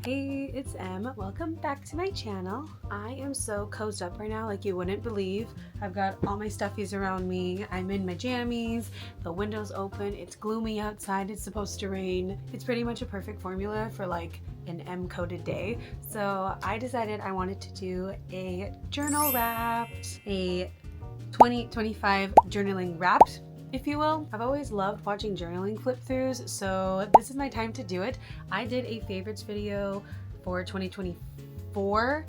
Hey, it's Em. Welcome back to my channel. I am so cozied up right now like you wouldn't believe. I've got all my stuffies around me. I'm in my jammies. The window's open. It's gloomy outside. It's supposed to rain. It's pretty much a perfect formula for like an M-coded day. So I decided I wanted to do a journal wrapped, a 2025 journaling wrapped, if you will. I've always loved watching journaling flip throughs, so this is my time to do it. I did a favorites video for 2024,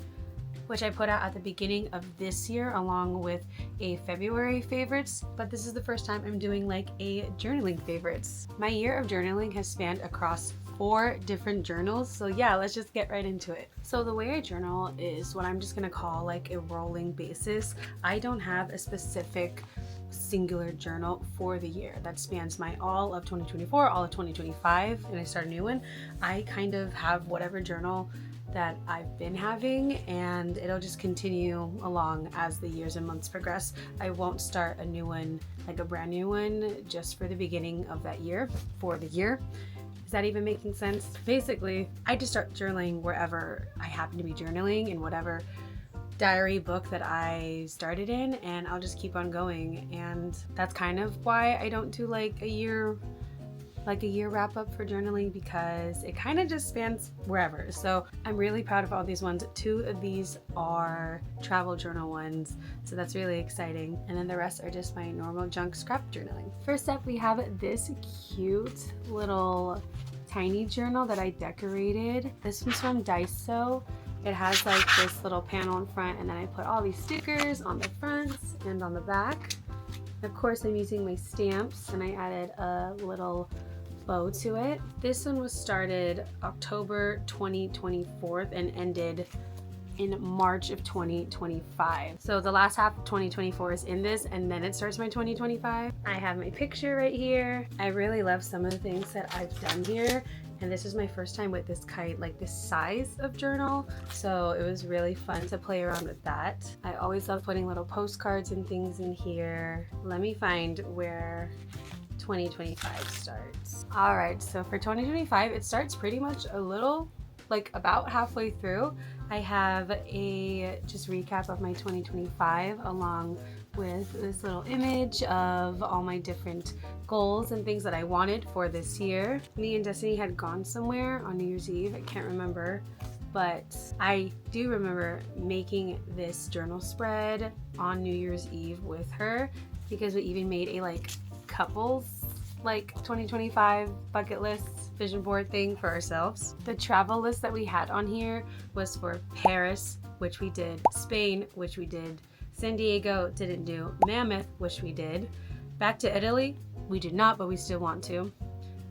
which I put out at the beginning of this year along with a February favorites, but this is the first time I'm doing like a journaling favorites. My year of journaling has spanned across 4 different journals, so yeah, let's just get right into it. So the way I journal is what I'm just gonna call like a rolling basis. I don't have a specific singular journal for the year that spans my all of 2024, all of 2025, and I start a new one. I kind of have whatever journal that I've been having, and it'll just continue along as the years and months progress. I won't start a new one, like a brand new one, just for the beginning of that year, for the year. Is that even making sense? Basically, I just start journaling wherever I happen to be journaling, in whatever diary book that I started in, and I'll just keep on going. And that's kind of why I don't do like a year wrap up for journaling, because it kind of just spans wherever. So I'm really proud of all these ones. 2 of these are travel journal ones, so that's really exciting. And then the rest are just my normal junk scrap journaling. First up, we have this cute little tiny journal that I decorated. This was from Daiso. It has like this little panel in front, and then I put all these stickers on the front and on the back. Of course, I'm using my stamps, and I added a little bow to it. This one was started October 2024 and ended in March of 2025. So the last half of 2024 is in this, and then it starts my 2025. I have my picture right here. I really love some of the things that I've done here. And this is my first time with this kind, like this size of journal. So it was really fun to play around with that. I always love putting little postcards and things in here. Let me find where 2025 starts. All right, so for 2025, it starts pretty much a little, like about halfway through. I have a just recap of my 2025 along with this little image of all my different goals and things that I wanted for this year. Me and Destiny had gone somewhere on New Year's Eve. I can't remember, but I do remember making this journal spread on New Year's Eve with her, because we even made a like couples like 2025 bucket list vision board thing for ourselves. The travel list that we had on here was for Paris, which we did, Spain, which we did, San Diego, didn't do, Mammoth, which we did, back to Italy, we did not, but we still want to,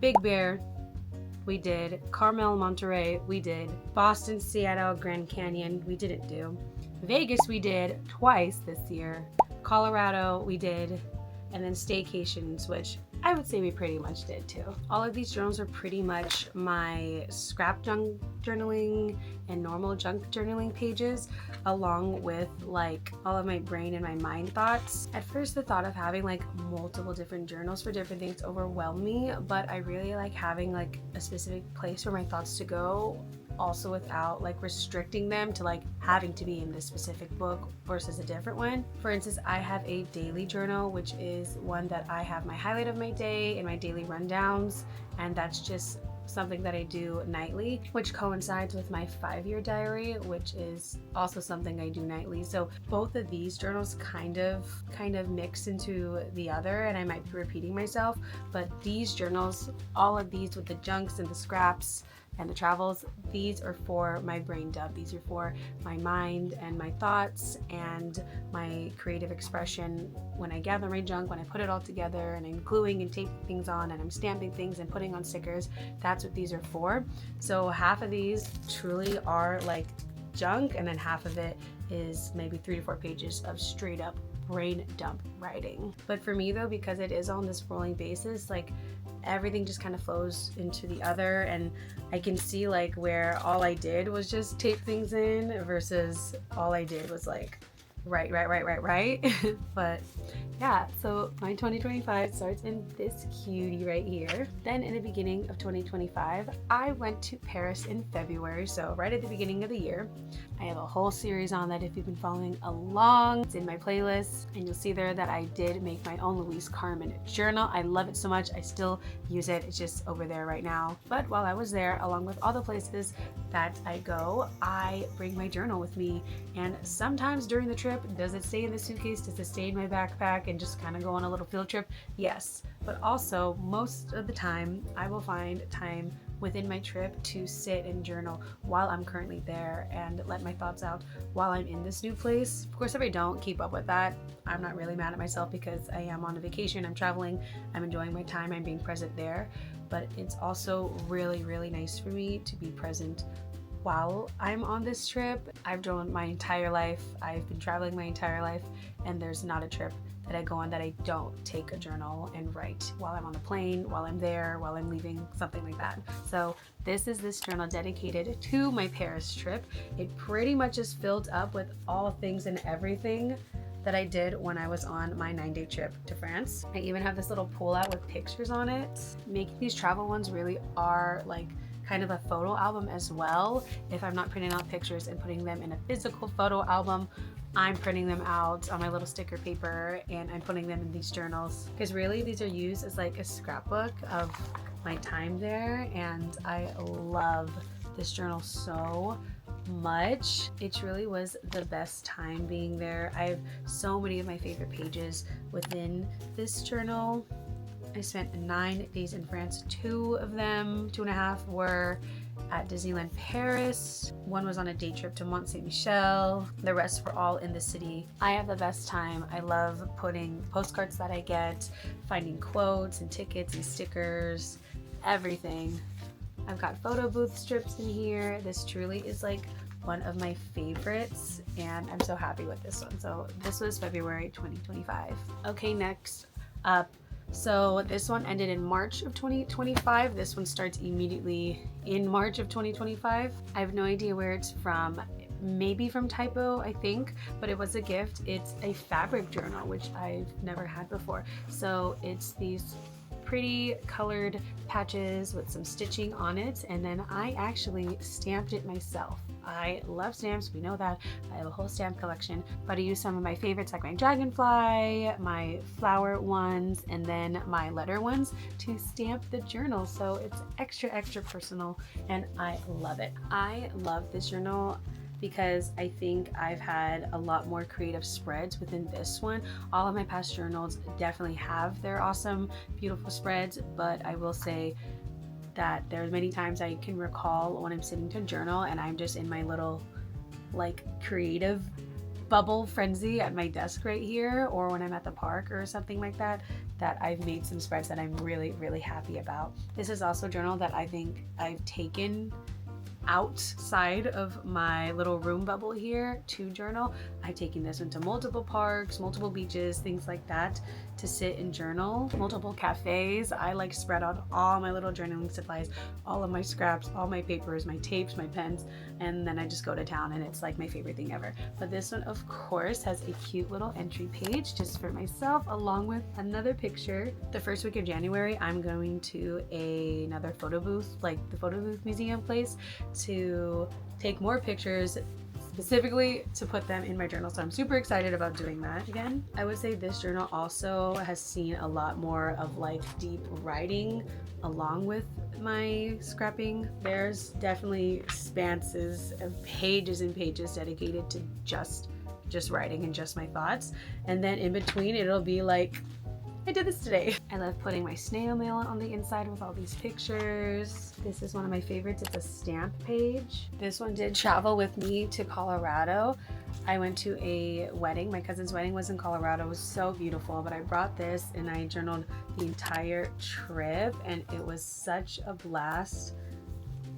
Big Bear, we did, Carmel, Monterey, we did, Boston, Seattle, Grand Canyon, we didn't do, Vegas we did twice this year, Colorado we did, and then staycations, which I would say we pretty much did too. All of these journals are pretty much my scrap junk journaling and normal junk journaling pages, along with like all of my brain and my mind thoughts. At first, the thought of having like multiple different journals for different things overwhelmed me, but I really like having like a specific place for my thoughts to go, also without like restricting them to like having to be in this specific book versus a different one. For instance, I have a daily journal, which is one that I have my highlight of my day and my daily rundowns, and that's just something that I do nightly, which coincides with my 5-year diary, which is also something I do nightly. So both of these journals kind of mix into the other, and I might be repeating myself, but these journals, all of these with the junks and the scraps and the travels, these are for my brain dump. These are for my mind and my thoughts and my creative expression. When I gather my junk, when I put it all together and I'm gluing and taping things on and I'm stamping things and putting on stickers, that's what these are for. So half of these truly are like junk, and then half of it is maybe 3 to 4 pages of straight up brain dump writing. But for me though, because it is on this rolling basis, like everything just kind of flows into the other, and I can see like where all I did was just tape things in versus all I did was like right. But yeah, so my 2025 starts in this cutie right here. Then in the beginning of 2025, I went to Paris in February, so right at the beginning of the year. I have a whole series on that if you've been following along. It's in my playlist, and you'll see there that I did make my own Louise Carmen journal. I love it so much. I still use it. It's just over there right now. But while I was there, along with all the places that I go, I bring my journal with me. And sometimes during the trip, does it stay in the suitcase? Does it stay in my backpack and just kind of go on a little field trip? Yes. But also, most of the time, I will find time within my trip to sit and journal while I'm currently there and let my thoughts out while I'm in this new place. Of course, if I don't keep up with that, I'm not really mad at myself because I am on a vacation, I'm traveling, I'm enjoying my time, I'm being present there. But it's also really, really nice for me to be present while I'm on this trip. I've driven my entire life, I've been traveling my entire life, and there's not a trip that I go on that I don't take a journal and write while I'm on the plane, while I'm there, while I'm leaving, something like that. So this is this journal dedicated to my Paris trip. It pretty much is filled up with all things and everything that I did when I was on my 9-day trip to France. I even have this little pull out with pictures on it. Making these travel ones really are like kind of a photo album as well. If I'm not printing out pictures and putting them in a physical photo album, I'm printing them out on my little sticker paper and I'm putting them in these journals, because really these are used as like a scrapbook of my time there, and I love this journal so much. It truly was the best time being there. I have so many of my favorite pages within this journal. I spent 9 days in France. 2 of them, 2.5 were at Disneyland Paris. 1 was on a day trip to Mont Saint Michel. The rest were all in the city. I have the best time. I love putting postcards that I get, finding quotes and tickets and stickers, everything. I've got photo booth strips in here. This truly is like one of my favorites, and I'm so happy with this one. So this was February 2025. Okay, next up. So this one ended in March of 2025. This one starts immediately in March of 2025. I have no idea where it's from. Maybe from Typo, I think, but it was a gift. It's a fabric journal, which I've never had before. So it's these pretty colored patches with some stitching on it, and then I actually stamped it myself. I love stamps, we know that. I have a whole stamp collection, but I used some of my favorites like my dragonfly, my flower ones, and then my letter ones to stamp the journal. So it's extra personal, and I love it. I love this journal because I think I've had a lot more creative spreads within this one. All of my past journals definitely have their awesome, beautiful spreads, but I will say that there's many times I can recall when I'm sitting to journal and I'm just in my little like creative bubble frenzy at my desk right here, or when I'm at the park or something like that, that I've made some spreads that I'm really happy about. This is also a journal that I think I've taken outside of my little room bubble here to journal. I've taken this into multiple parks, multiple beaches, things like that, to sit and journal. Multiple cafes. I like spread out all my little journaling supplies, all of my scraps, all my papers, my tapes, my pens, and then I just go to town, and it's like my favorite thing ever. But this one, of course, has a cute little entry page just for myself, along with another picture. The first week of January, I'm going to another photo booth, like the photo booth museum place, to take more pictures, specifically to put them in my journal. So I'm super excited about doing that again. I would say this journal also has seen a lot more of like deep writing along with my scrapping. There's definitely spanses of pages and pages dedicated to just writing and just my thoughts. And then in between, it'll be like, I did this today. I love putting my snail mail on the inside with all these pictures. This is one of my favorites. It's a stamp page. This one did travel with me to Colorado. I went to a wedding. My cousin's wedding was in Colorado. It was so beautiful, but I brought this and I journaled the entire trip, and it was such a blast.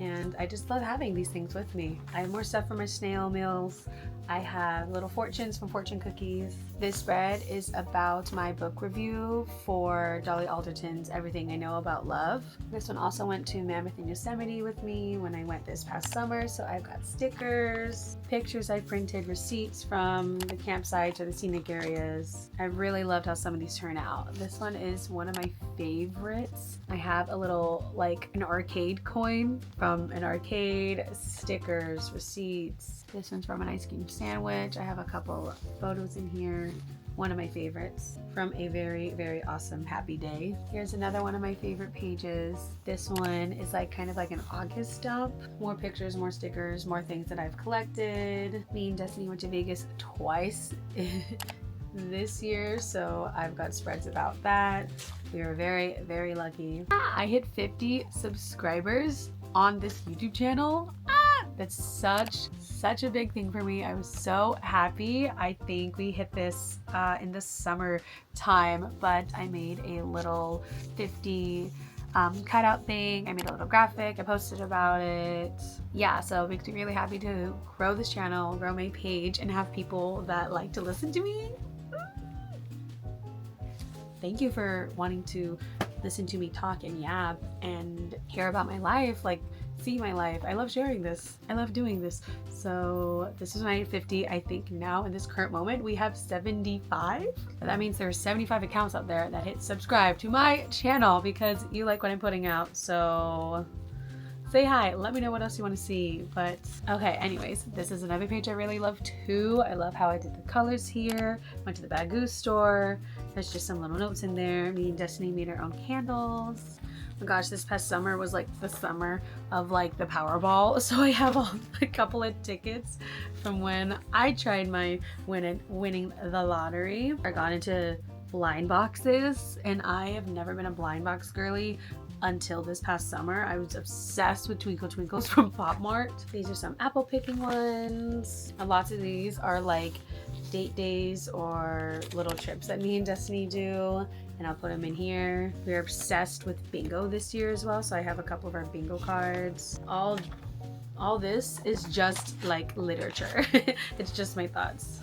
and I just love having these things with me. I have more stuff for my snail mails. I have little fortunes from Fortune Cookies. This spread is about my book review for Dolly Alderton's Everything I Know About Love. This one also went to Mammoth and Yosemite with me when I went this past summer, so I've got stickers, pictures I printed, receipts from the campsites or the scenic areas. I really loved how some of these turn out. This one is one of my favorites. I have a little, like an arcade coin from an arcade, stickers, receipts. This one's from an ice cream sandwich. I have a couple photos in here. One of my favorites from a very, very awesome happy day. Here's another one of my favorite pages. This one is like kind of like an August dump. More pictures, more stickers, more things that I've collected. Me and Destiny went to Vegas twice this year, so I've got spreads about that. We were very, very lucky. I hit 50 subscribers on this YouTube channel. That's such a big thing for me. I was so happy. I think we hit this in the summer time, but I made a little 50 cutout thing. I made a little graphic. I posted about it. Yeah, so it makes me really happy to grow this channel, grow my page, and have people that like to listen to me. Thank you for wanting to listen to me talk and yap and hear about my life, like see my life. I love sharing this. I love doing this. So this is my 50. I think now in this current moment we have 75. That means there's 75 accounts out there that hit subscribe to my channel because you like what I'm putting out. So say hi, let me know what else you want to see. But okay, anyways, this is another page I really love too. I love how I did the colors here. Went to the Bagoo store. There's just some little notes in there. Me and Destiny made our own candles. Oh my gosh, this past summer was like the summer of like the Powerball. So I have a couple of tickets from when I tried my winning the lottery. I got into blind boxes, and I have never been a blind box girly until this past summer. I was obsessed with Twinkle Twinkles from Pop Mart. These are some apple picking ones. And lots of these are like date days or little trips that me and Destiny do, and I'll put them in here. We're obsessed with bingo this year as well, so I have a couple of our bingo cards. All this is just like literature. It's just my thoughts.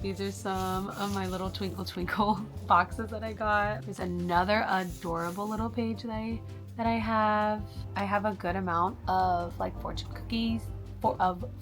These are some of my little Twinkle Twinkle boxes that I got. There's another adorable little page that I have. I have a good amount of like fortune cookies,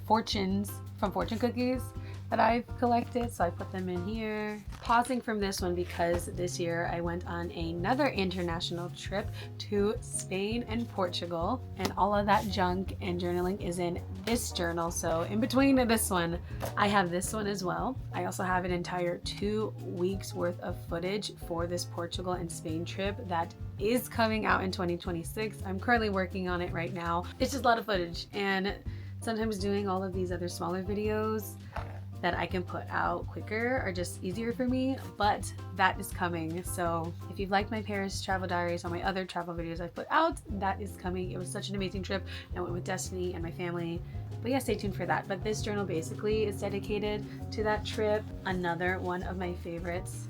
fortunes from Fortune Cookies that I've collected, so I put them in here. Pausing from this one because this year I went on another international trip to Spain and Portugal, and all of that junk and journaling is in this journal. So in between this one, I have this one as well. I also have an entire 2 weeks worth of footage for this Portugal and Spain trip that is coming out in 2026. I'm currently working on it right now. It's just a lot of footage, and sometimes doing all of these other smaller videos that I can put out quicker are just easier for me, but that is coming. So if you've liked my Paris travel diaries or my other travel videos I've put out, that is coming. It was such an amazing trip. I went with Destiny and my family, but yeah, stay tuned for that. But this journal basically is dedicated to that trip. Another one of my favorites.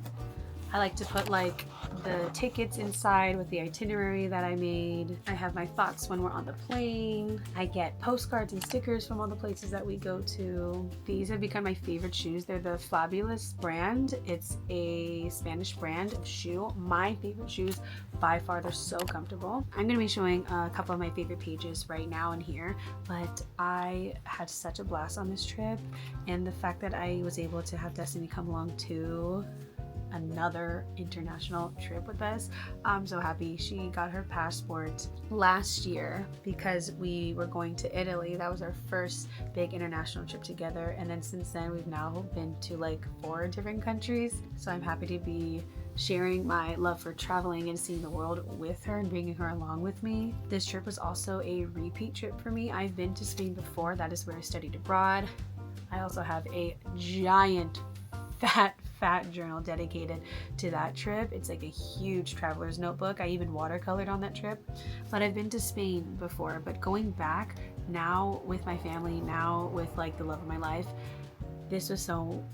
I like to put like the tickets inside with the itinerary that I made. I have my thoughts when we're on the plane. I get postcards and stickers from all the places that we go to. These have become my favorite shoes. They're the Fabulous brand. It's a Spanish brand of shoe. My favorite shoes by far. They're so comfortable. I'm going to be showing a couple of my favorite pages right now in here, but I had such a blast on this trip, and the fact that I was able to have Destiny come along too, another international trip with us. I'm so happy. She got her passport last year because we were going to Italy. That was our first big international trip together, and then since then we've now been to like 4 different countries. So I'm happy to be sharing my love for traveling and seeing the world with her and bringing her along with me. This trip was also a repeat trip for me. I've been to Spain before. That is where I studied abroad. I also have a giant fat journal dedicated to that trip. It's like a huge traveler's notebook. I even watercolored on that trip. But I've been to Spain before, but going back now with my family, now with like the love of my life, this was so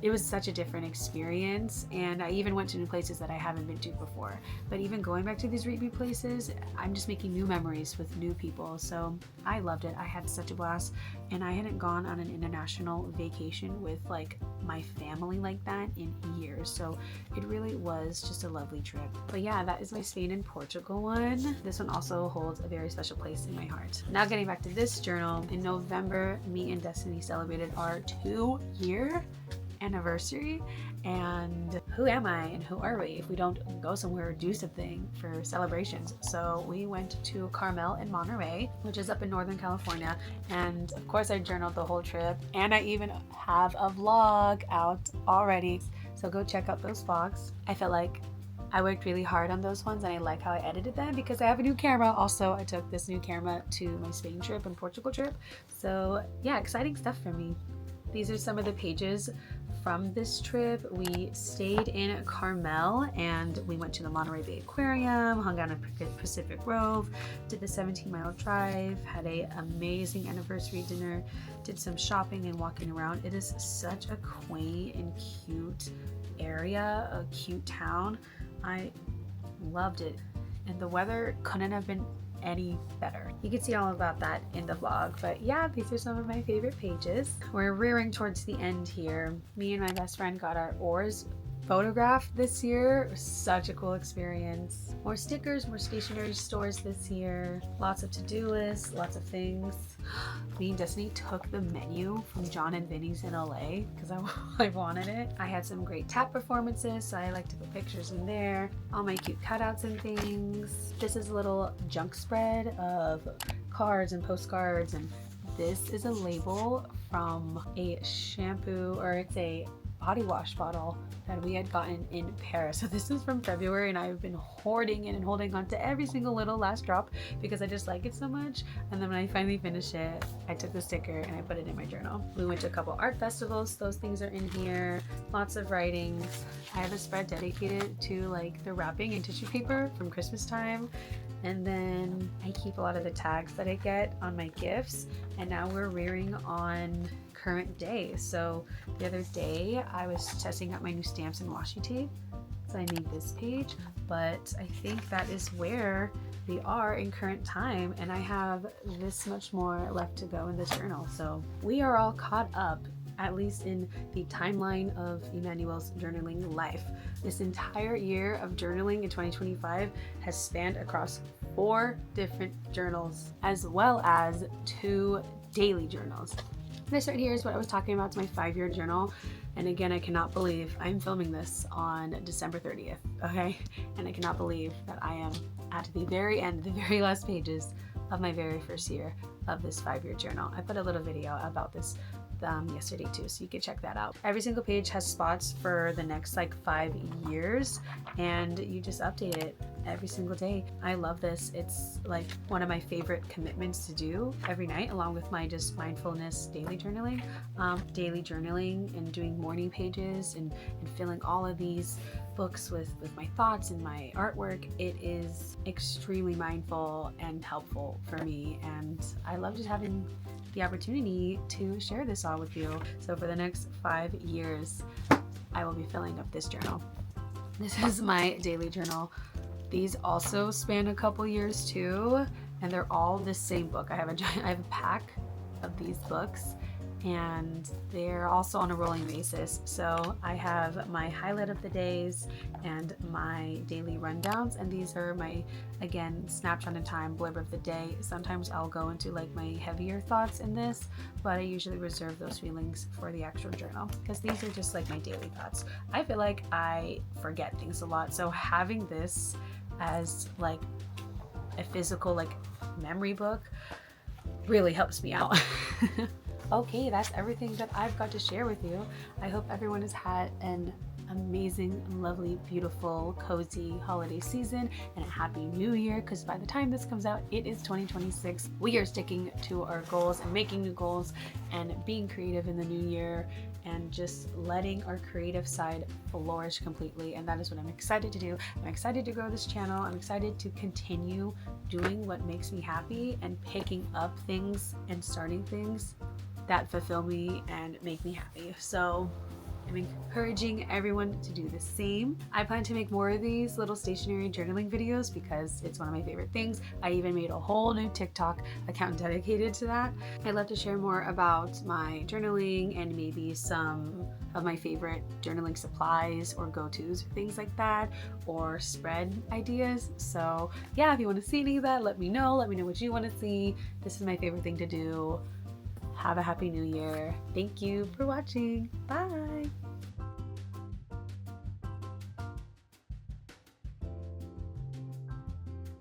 it was such a different experience, and I even went to new places that I haven't been to before. But even going back to these repeat places, I'm just making new memories with new people. So I loved it. I had such a blast, and I hadn't gone on an international vacation with like my family like that in years. So it really was just a lovely trip. But yeah, that is my Spain and Portugal one. This one also holds a very special place in my heart. Now getting back to this journal, in November, me and Destiny celebrated our 2-year anniversary. And who am I and who are we if we don't go somewhere or do something for celebrations? So we went to Carmel in Monterey, which is up in Northern California, and of course I journaled the whole trip, and I even have a vlog out already, so go check out those vlogs. I felt like I worked really hard on those ones, and I like how I edited them because I have a new camera. Also, I took this new camera to my Spain trip and Portugal trip, so yeah, exciting stuff for me. These are some of the pages from this trip. We stayed in Carmel and we went to the Monterey Bay Aquarium, hung out in Pacific Grove, did the 17-mile drive, had an amazing anniversary dinner, did some shopping and walking around. It is such a quaint and cute area, a cute town. I loved it, and the weather couldn't have been any better. You can see all about that in the vlog, but yeah, these are some of my favorite pages. We're rearing towards the end here. Me and my best friend got our oars photographed this year. It was such a cool experience. More stickers, more stationery stores this year, lots of to-do lists, lots of things. Me and Destiny took the menu from John and Vinny's in LA because I wanted it. I had some great tap performances, so I like to put pictures in there. All my cute cutouts and things. This is a little junk spread of cards and postcards, and this is a label from a shampoo, or it's a body wash bottle that we had gotten in Paris. So this is from February, and I've been hoarding it and holding on to every single little last drop because I just like it so much. And then when I finally finished it, I took the sticker and I put it in my journal. We went to a couple art festivals. Those things are in here. Lots of writings. I have a spread dedicated to like the wrapping and tissue paper from Christmas time. And then I keep a lot of the tags that I get on my gifts. And now we're rearing on current day. So the other day I was testing out my new stamps and washi tape, so I made this page, but I think that is where we are in current time, and I have this much more left to go in this journal. So we are all caught up, at least in the timeline of Emmanuel's journaling life. This entire year of journaling in 2025 has spanned across 4 different journals, as well as 2 daily journals. This right here is what I was talking about. It's my 5-year journal. And again, I cannot believe I'm filming this on December 30th, okay? And I cannot believe that I am at the very end, the very last pages of my very first year of this 5-year journal. I put a little video about this yesterday too, so you can check that out. Every single page has spots for the next like 5 years, and you just update it every single day. I love this. It's like one of my favorite commitments to do every night, along with my just mindfulness daily journaling. And doing morning pages and filling all of these books with my thoughts and my artwork. It is extremely mindful and helpful for me, and I love just having the opportunity to share this all with you. So for the next 5 years, I will be filling up this journal. This is my daily journal. These also span a couple years too, and they're all the same book. I have a pack of these books, and they're also on a rolling basis. So I have my highlight of the days and my daily rundowns, and these are my, again, snapshot in time, blurb of the day. Sometimes I'll go into like my heavier thoughts in this, but I usually reserve those feelings for the actual journal because these are just like my daily thoughts. I feel like I forget things a lot, so having this as like a physical like memory book really helps me out. Okay, that's everything that I've got to share with you. I hope everyone has had an amazing, lovely, beautiful, cozy holiday season and a happy new year, because by the time this comes out, it is 2026. We are sticking to our goals and making new goals and being creative in the new year and just letting our creative side flourish completely. And that is what I'm excited to do. I'm excited to grow this channel. I'm excited to continue doing what makes me happy and picking up things and starting things that fulfill me and make me happy. So I'm encouraging everyone to do the same. I plan to make more of these little stationery journaling videos because it's one of my favorite things. I even made a whole new TikTok account dedicated to that. I'd love to share more about my journaling and maybe some of my favorite journaling supplies or go-tos or things like that, or spread ideas. So yeah, if you want to see any of that, let me know. Let me know what you want to see. This is my favorite thing to do. Have a happy new year. Thank you for watching. Bye.